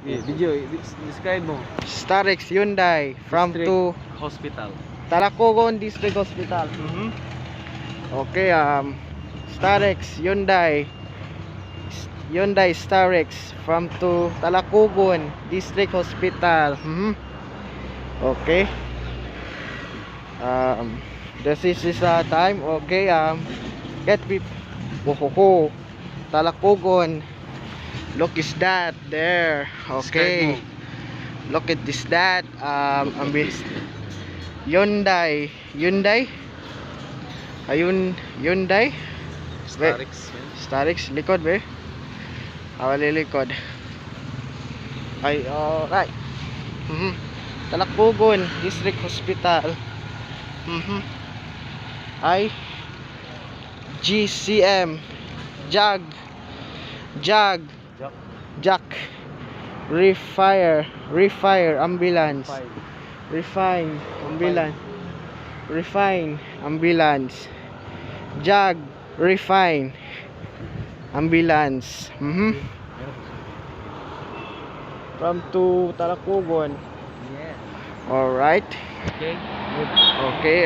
Video, describe mo. Starex Hyundai from District to Hospital. Talacogon District Hospital. Okay, Starex Hyundai Starex from to Talacogon District Hospital. Okay. This is time. Okay, get people. Wohoho. Talacogon. Look is that there. Okay. Look at this that. Hyundai. Hyundai. Starix. Starix likod be. Awali likod. Ay, alright. Talacogon District Hospital. Ay GCM Jag Jack Refire Ambulance Refine Ambulance Jag Refine Ambulance. From to Talacogon. Yeah. Alright. Okay. Okay,